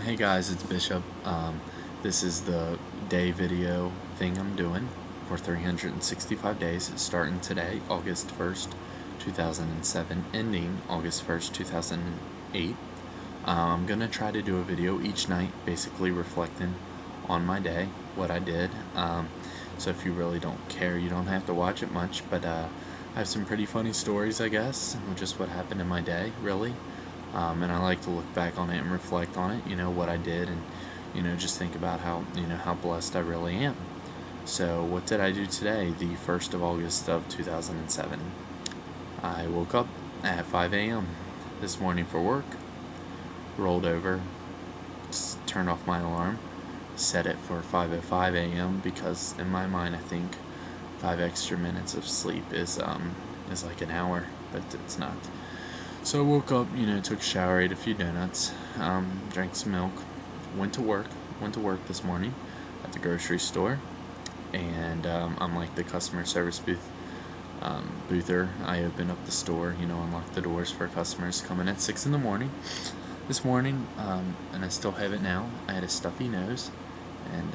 Hey guys, it's Bishop. This is the day video thing I'm doing for 365 days, starting today, August 1st, 2007, ending August 1st, 2008. I'm going to try to do a video each night, basically reflecting on my day, what I did. So if you really don't care, you don't have to watch it much, but I have some pretty funny stories, I guess, just what happened in my day, really. And I like to look back on it and reflect on it, what I did, and just think about how blessed I really am. So what did I do today, the 1st of August of 2007? I woke up at 5 a.m. this morning for work, rolled over, turned off my alarm, set it for 5:05 a.m. because in my mind I think 5 extra minutes of sleep is like an hour, but it's not. So I woke up, took a shower, ate a few donuts, drank some milk, went to work. Went to work this morning at the grocery store, and I'm like the customer service boother. I open up the store, unlock the doors for customers coming at 6 in the morning. This morning, and I still have it now, I had a stuffy nose, and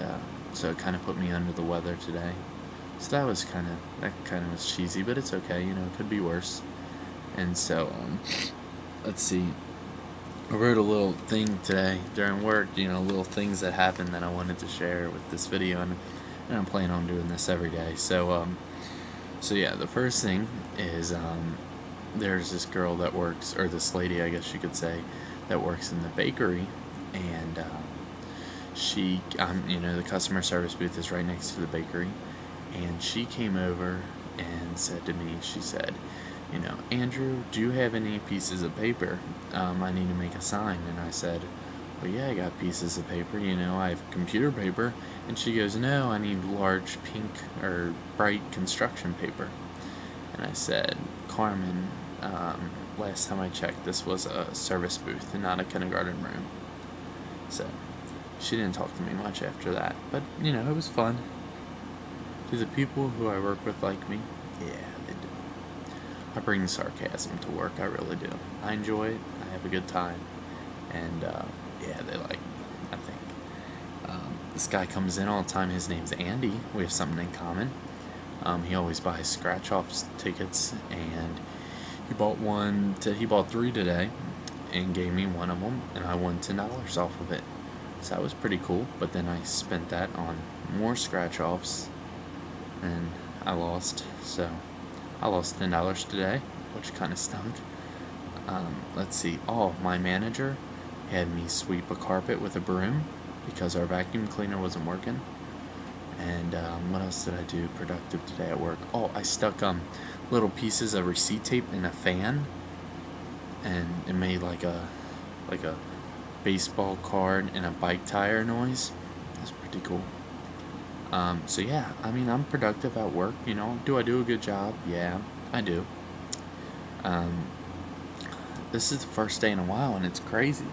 so it kind of put me under the weather today. So that kind of was cheesy, but it's okay, it could be worse. And so, let's see. I wrote a little thing today during work, little things that happened that I wanted to share with this video, and I'm planning on doing this every day. So yeah, the first thing is there's this girl that works, or this lady, I guess you could say, that works in the bakery, and the customer service booth is right next to the bakery, and she came over and said to me, she said, Andrew, do you have any pieces of paper? I need to make a sign. And I said, well, yeah, I got pieces of paper, I have computer paper. And she goes, no, I need large pink or bright construction paper. And I said, Carmen, last time I checked, this was a service booth and not a kindergarten room. So she didn't talk to me much after that, but it was fun. Do the people who I work with like me? Yeah, they do. I bring sarcasm to work, I really do. I enjoy it, I have a good time, and yeah, they like me, I think. This guy comes in all the time, his name's Andy, we have something in common. He always buys scratch-off tickets, and he bought 3 today, and gave me one of them, and I won $10 off of it. So that was pretty cool, but then I spent that on more scratch-offs, and I lost, so I lost $10 today, which kind of stunk. Let's see. Oh, my manager had me sweep a carpet with a broom because our vacuum cleaner wasn't working. And what else did I do productive today at work? Oh, I stuck little pieces of receipt tape in a fan, and it made like a baseball card and a bike tire noise. That's pretty cool. So yeah, I'm productive at work, Do I do a good job? Yeah, I do. This is the first day in a while, and it's crazy.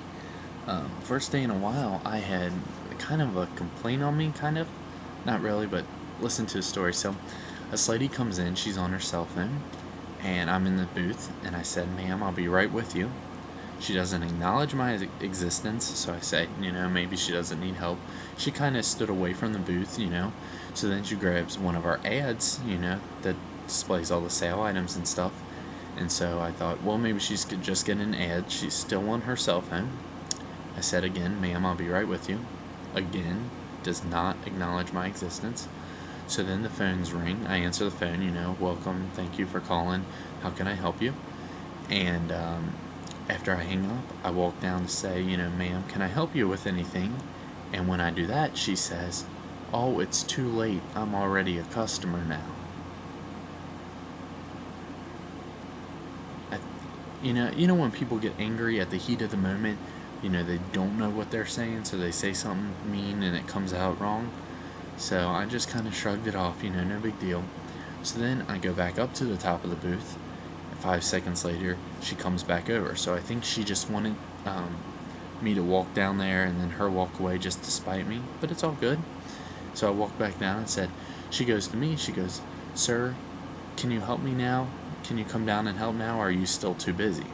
First day in a while, I had kind of a complaint on me, kind of. Not really, but listen to the story. So, this lady comes in, she's on her cell phone, and I'm in the booth, and I said, ma'am, I'll be right with you. She doesn't acknowledge my existence, so I say, maybe she doesn't need help. She kind of stood away from the booth, So then she grabs one of our ads, that displays all the sale items and stuff. And so I thought, well, maybe she's just getting an ad. She's still on her cell phone. I said again, ma'am, I'll be right with you. Again, does not acknowledge my existence. So then the phones ring. I answer the phone, welcome, thank you for calling. How can I help you? And after I hang up, I walk down to say, ma'am, can I help you with anything? And when I do that, she says, oh, it's too late. I'm already a customer now. When people get angry at the heat of the moment, they don't know what they're saying, so they say something mean and it comes out wrong. So I just kind of shrugged it off, no big deal. So then I go back up to the top of the booth. 5 seconds later, she comes back over. So I think she just wanted me to walk down there and then her walk away just to spite me. But it's all good. So I walked back down and said, she goes to me, she goes, sir, can you help me now? Can you come down and help now, or are you still too busy?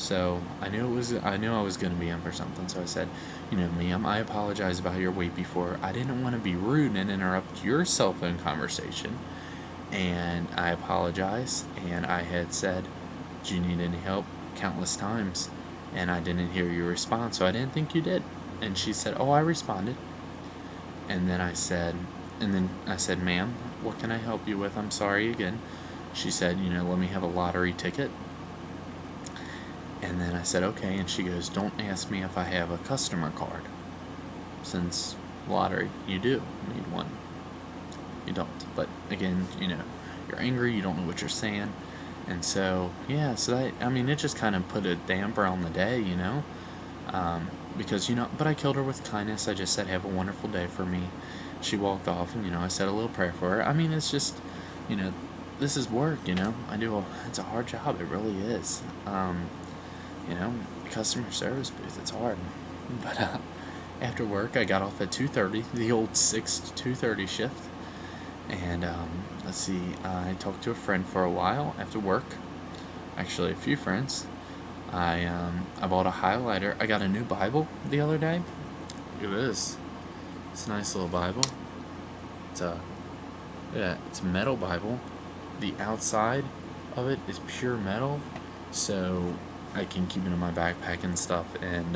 So I knew I was going to be in for something. So I said, ma'am, I apologize about your wait before. I didn't want to be rude and interrupt your cell phone conversation. And I apologize. And I had said, do you need any help? Countless times. And I didn't hear you respond, so I didn't think you did. And she said, oh, I responded. And then I said, ma'am, what can I help you with? I'm sorry again. She said, let me have a lottery ticket. And then I said, okay. And she goes, don't ask me if I have a customer card. Since lottery, you do need one. You don't. But again, you're angry, you don't know what you're saying. And so, yeah, it just kind of put a damper on the day, because, but I killed her with kindness. I just said, have a wonderful day for me. She walked off, and, I said a little prayer for her. It's just, this is work, it's a hard job. It really is. Customer service booth, it's hard. But after work, I got off at 2:30, the old 6 to 2:30 shift. And let's see, I talked to a friend for a while after work. Actually, a few friends. I bought a highlighter. I got a new Bible the other day. Look at this. It's a nice little Bible. It's a metal Bible. The outside of it is pure metal, so I can keep it in my backpack and stuff, and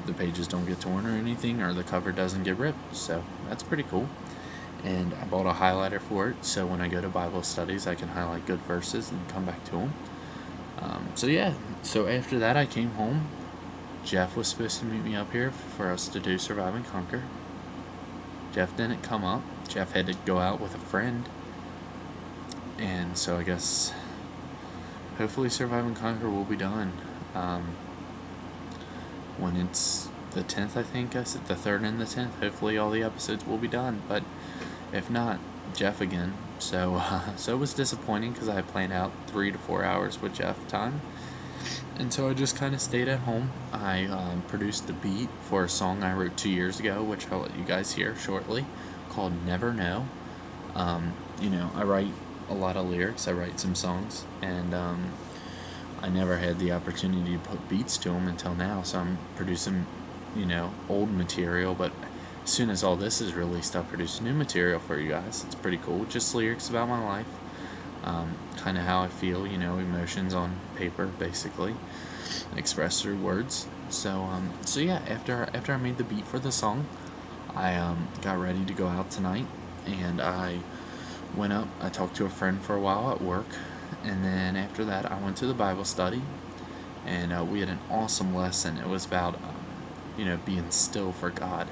the pages don't get torn or anything, or the cover doesn't get ripped. So that's pretty cool. And I bought a highlighter for it, so when I go to Bible studies, I can highlight good verses and come back to them. So after that, I came home. Jeff was supposed to meet me up here for us to do Survive and Conquer. Jeff didn't come up. Jeff had to go out with a friend. And so I guess, hopefully Survive and Conquer will be done. When it's the 10th, I think, I said the 3rd and the 10th, hopefully all the episodes will be done. But if not, Jeff again. So it was disappointing because I had planned out 3 to 4 hours with Jeff time. And so I just kind of stayed at home. I produced the beat for a song I wrote 2 years ago, which I'll let you guys hear shortly, called Never Know. I write a lot of lyrics. I write some songs, and I never had the opportunity to put beats to them until now. So I'm producing, old material, but as soon as all this is released, I'll produce new material for you guys. It's pretty cool. Just lyrics about my life. Kind of how I feel, emotions on paper, basically, expressed through words. So yeah, after I made the beat for the song, I got ready to go out tonight, and I went up. I talked to a friend for a while at work, and then after that, I went to the Bible study, and we had an awesome lesson. It was about, being still for God,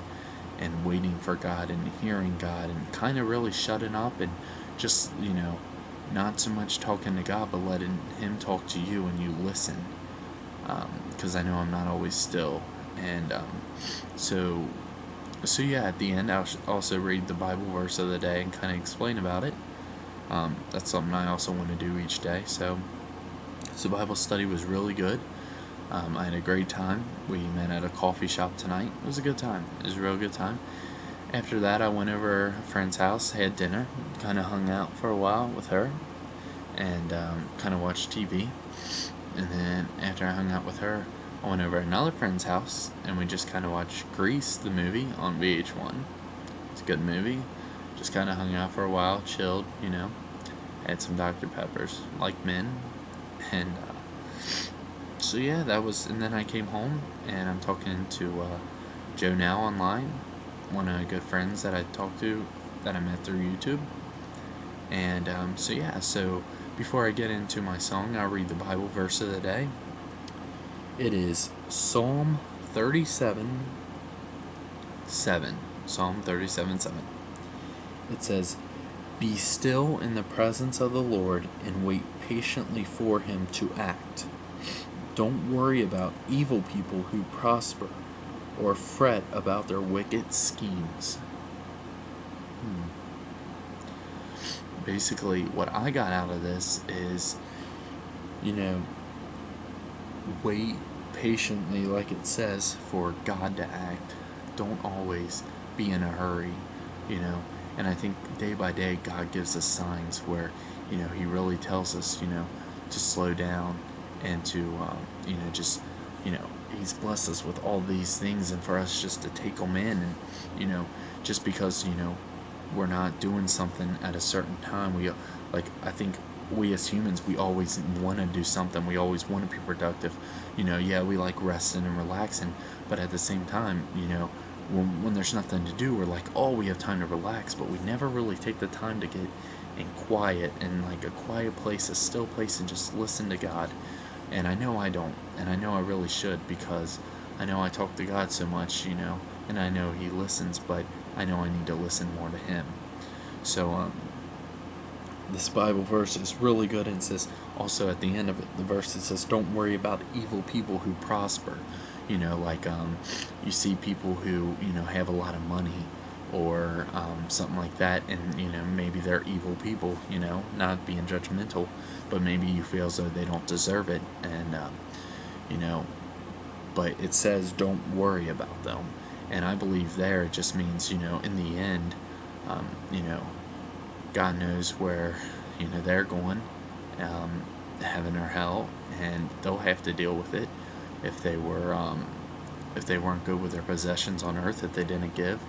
and waiting for God, and hearing God, and kind of really shutting up, and just, not so much talking to God, but letting Him talk to you, and you listen, because I know I'm not always still. And so yeah, at the end, I'll also read the Bible verse of the day and kind of explain about it. That's something I also want to do each day. So Bible study was really good. I had a great time. We met at a coffee shop tonight. It was a good time. It was a real good time. After that, I went over a friend's house, had dinner, kind of hung out for a while with her, and kind of watched TV. And then after I hung out with her, I went over to another friend's house, and we just kind of watched Grease, the movie, on VH1. It's a good movie. Just kind of hung out for a while, chilled, had some Dr. Peppers, like men. And so yeah, and then I came home, and I'm talking to Joe Now online, one of my good friends that I talked to, that I met through YouTube. And so before I get into my song, I'll read the Bible verse of the day. It is Psalm 37:7. Psalm 37:7. It says, "Be still in the presence of the Lord and wait patiently for Him to act. Don't worry about evil people who prosper, or fret about their wicked schemes." Basically, what I got out of this is, wait patiently, like it says, for God to act. Don't always be in a hurry, And I think day by day, God gives us signs where, He really tells us, to slow down and to, just, He's blessed us with all these things, and for us just to take them in, and, just because, we're not doing something at a certain time, I think we as humans, we always want to do something. We always want to be productive. Yeah, we like resting and relaxing, but at the same time, when there's nothing to do, we're like, oh, we have time to relax, but we never really take the time to get in quiet, and like a quiet place, a still place, and just listen to God. And I know I don't, and I know I really should, because I know I talk to God so much, and I know He listens, but I know I need to listen more to Him. So, this Bible verse is really good, and it says, also at the end of it, the verse, it says, don't worry about evil people who prosper. You see people who, have a lot of money, or something like that, and, maybe they're evil people, not being judgmental, but maybe you feel as though they don't deserve it, and, but it says don't worry about them. And I believe there it just means, in the end, God knows where, they're going, heaven or hell, and they'll have to deal with it if they weren't good with their possessions on earth, if they didn't give,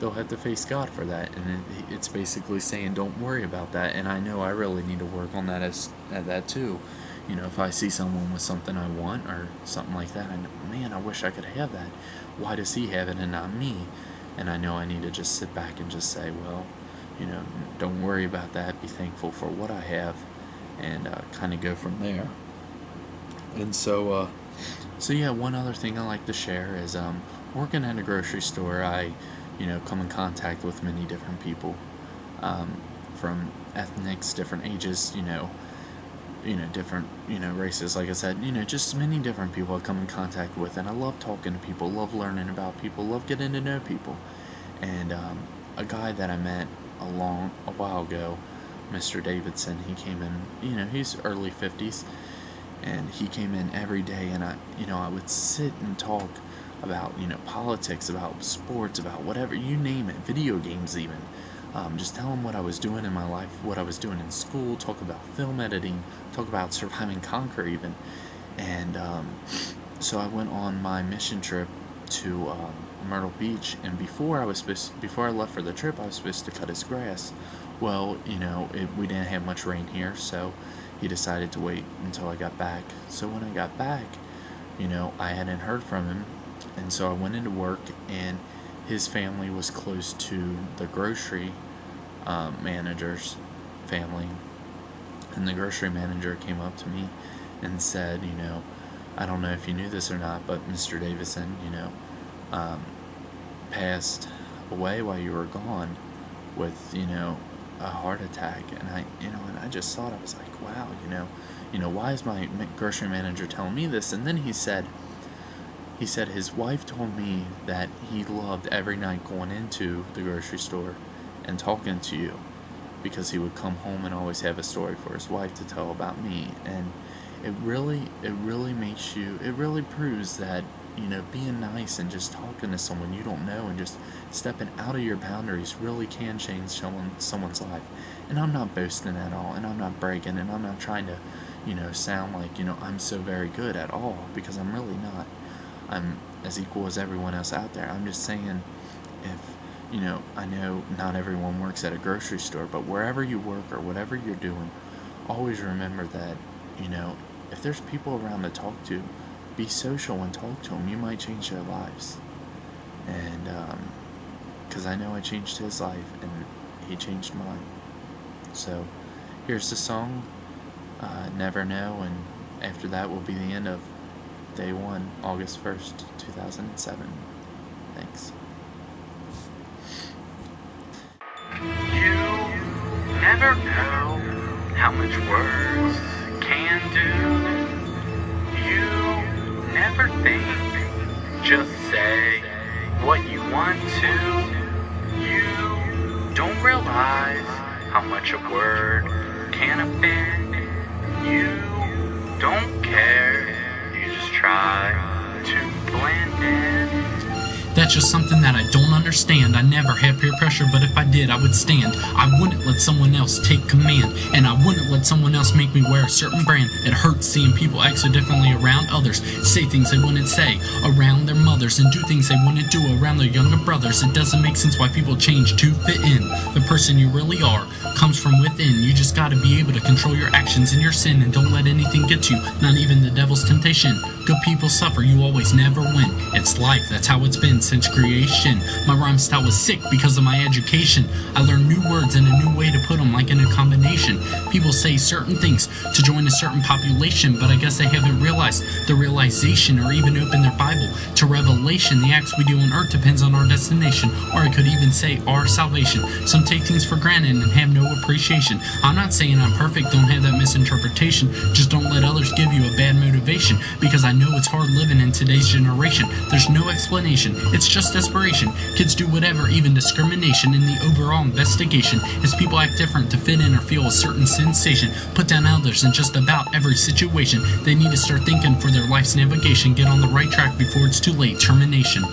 they'll have to face God for that. And it's basically saying don't worry about that. And I know I really need to work on that at that too. If I see someone with something I want or something like that, I wish I could have that. Why does he have it and not me? And I know I need to just sit back and just say, well, don't worry about that. Be thankful for what I have, and kind of go from there. And so yeah, one other thing I like to share is working at a grocery store. I, come in contact with many different people, from ethnics, different ages, different, races, like I said, just many different people I come in contact with, and I love talking to people, love learning about people, love getting to know people. And a guy that I met a while ago, Mr. Davidson, he came in, he's early 50s, and he came in every day, and I would sit and talk about, politics, about sports, about whatever, you name it, video games even. Just tell him what I was doing in my life, what I was doing in school, talk about film editing, talk about Survive and Conquer even. And so I went on my mission trip to Myrtle Beach, and before I left for the trip, I was supposed to cut his grass. Well, we didn't have much rain here, so he decided to wait until I got back. So when I got back, I hadn't heard from him, and so I went into work, and his family was close to the grocery manager's family, and the grocery manager came up to me and said, I don't know if you knew this or not, but Mr. Davison, passed away while you were gone with, a heart attack. And I just thought, I was like, wow, why is my grocery manager telling me this? And then he said his wife told me that he loved every night going into the grocery store and talking to you, because he would come home and always have a story for his wife to tell about me. And it really proves that, being nice and just talking to someone you don't know and just stepping out of your boundaries really can change someone's life. And I'm not boasting at all, and I'm not bragging, and I'm not trying to, sound like, I'm so very good at all, because I'm really not. I'm as equal as everyone else out there. I'm just saying, if, I know not everyone works at a grocery store, but wherever you work or whatever you're doing, always remember that, if there's people around to talk to, be social and talk to them. You might change their lives. And, because I know I changed his life, and he changed mine. So, here's the song, Never Know, and after that will be the end of Day 1, August 1st, 2007. Thanks. You never know how much words can do. You never think, just say what you want to. You don't realize how much a word can offend. You don't care, you just try to blend in. That just something that I don't understand. I never had peer pressure, but if I did, I would stand. I wouldn't let someone else take command, and I wouldn't let someone else make me wear a certain brand. It hurts seeing people act so differently around others, say things they wouldn't say around their mothers, and do things they wouldn't do around their younger brothers. It doesn't make sense why people change to fit in. The person you really are comes from within. You just gotta be able to control your actions and your sin, and don't let anything get you, not even the devil's temptation. Good people suffer, you always never win. It's life, that's how it's been since creation. My rhyme style was sick because of my education. I learned new words and a new way to put them, like in a combination. People say certain things to join a certain population, but I guess they haven't realized the realization, or even opened their Bible to Revelation. The acts we do on earth depends on our destination, or I could even say our salvation. Some take things for granted and have no appreciation. I'm not saying I'm perfect, don't have that misinterpretation. Just don't let others give you a bad motivation, because I know it's hard living in today's generation. There's no explanation, it's just desperation. Kids do whatever, even discrimination. In the overall investigation is people act different to fit in or feel a certain sensation. Put down others in just about every situation. They need to start thinking for their life's navigation. Get on the right track before it's too late. Termination.